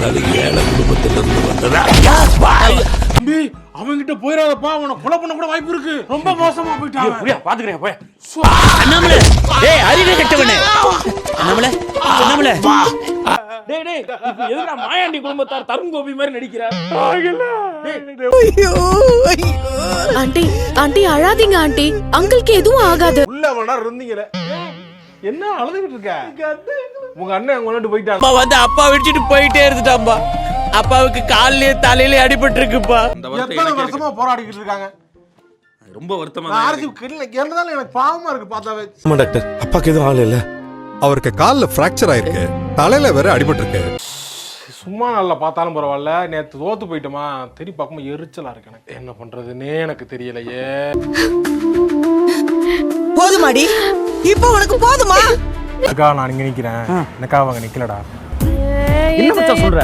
அது ஏழை குடும்பத்துல இருந்து வந்ததா? தம்பி அவன்கிட்ட போயிடாதப்பா, அவனை கொலை பண்ண கூட வாய்ப்பு இருக்கு. ரொம்ப மோசமா போயிட்டான். புரியா பாத்துக்கிறேன் போய். அண்ணாமலை டேய் அறிவே கெட்டவனே. அண்ணாமலை அண்ணாமலை டேய் டேய் இப்ப எதுக்கு மாயாண்டி குடும்பத்தார் தருண் கோபி மாதிரி நடிக்கிறார்? ஆண்டி ஆண்டி அழாதீங்க ஆண்டி, அங்கிளுக்கு எதுவும் ஆகாது. உள்ள வேணா இருந்தீங்களே, என்ன அழுதுகிட்டு இருக்க? உங்க அண்ணன் அங்க கொண்டு போயிட்டாங்க. அப்பா வந்து அப்பா விட்டுட்டு போயிட்டே இருந்துட்டாம்பா. அப்பாவுக்கு கால்லயே தலையிலே அடிபட்டு இருக்குப்பா. எத்தனை வருஷமா போராடிக்கிட்டு இருக்காங்க. ரொம்ப வருத்தமா நான் ஆர்சி கேட்டதால எனக்கு பாவமா இருக்கு பார்த்தாவே. ஆமா டாக்டர், அப்பாக்கு எதுவும் ஆகல இல்ல? அவருக்கு கால்ல பிராக்சர் ஆயிருக்கு, தலையில வேற அடிபட்டு இருக்கு. சும்மா நல்லா பார்த்தாலும் பரவாயில்ல, நேத்து தோத்து போயிட்டோமா, தெரிய பார்க்கும்போது எரிச்சலா இருக்கு எனக்கு. என்ன பண்றதுன்னே எனக்கு தெரியலையே. போதுமாடி, இப்போ உனக்கு போதுமா? அக்கா நான் இங்க நிக்கிறேன், எனக்கா அவங்க நிக்கலடா. என்ன மச்சான் சொல்ற?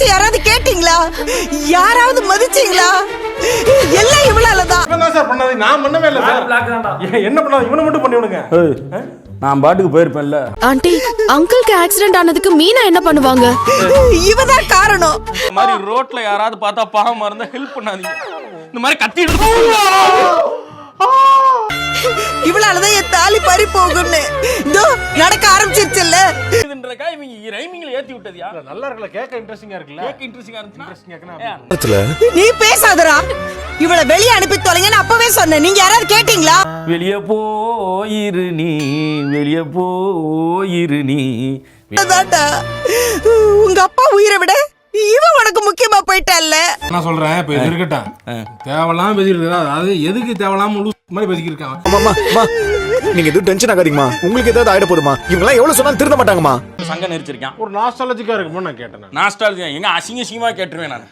யாராவது கேட்டீங்களா? யாராவது மதிச்சீங்களா? எல்லாம் இவளாலதான். இவன் தான் சார் பண்ணது, நான் பண்ணவே இல்ல சார். என்ன பண்ணாது இவனை மட்டும் பண்ணி விடுங்க. நான் பாட்டுக்கு போயிருப்பேன்ல. ஆண்டி அங்கிளுக்கு ஆக்சிடென்ட் ஆனதுக்கு மீனா என்ன பண்ணுவாங்க? இவதான் காரணம். இந்த மாதிரி ரோட்ல யாராவது பார்த்தா பாவமா இருந்தா ஹெல்ப் பண்ணாதீங்க. இந்த மாதிரி கத்திட்டு இவளாலதான் என் தாலி பறி போகும்னு இதோ நடக்க ஆரம்பிச்சிருச்சுல்ல. இதுன்றக்கா இவங்க ரைமிங்ல ஏத்தி விட்டதியா? நல்லா இருக்குல்ல, கேட்க இன்ட்ரெஸ்டிங்கா இருக்குல்ல. கேக்க இன்ட்ரெஸ்டிங்கா இருந்துச்சுன்னா நீ பேசாதடா. இவளை வெளியே அனுப்பி தொலைங்கன்னு அப்பவே சொன்னேன். நீங்க யாராவது கேட்டீங்களா? வெளிய போயிரு நீ, வெளிய போயிரு நீ. அதான்டா, உங்க அப்பா உயிரை விட இவன் உனக்கு முக்கியமா போயிட்டான்ல. நான் சொல்றேன், இப்ப இது இருக்கட்டும். தேவலாம் பேசிட்டு இருக்கா, அதாவது எதுக்கு தேவலாம் மாதிரி பேசிக்கிட்டு இருக்கான். அம்மா அம்மா, நீங்க எதுவும் டென்ஷன் ஆகாதீங்கம்மா. உங்களுக்கு ஏதாவது ஆயிட போதுமா? இவங்கெல்லாம் எவ்வளவு சொன்னாலும் திருந்த மாட்டாங்கம்மா. சங்க நெரிச்சிருக்கான். ஒரு நாஸ்டாலஜிக்கா இருக்குமோ நான் கேட்டேன். நாஸ்டாலஜி எங்க அசிங்க அசிங்கமா கேட்டுருவேன் நான்.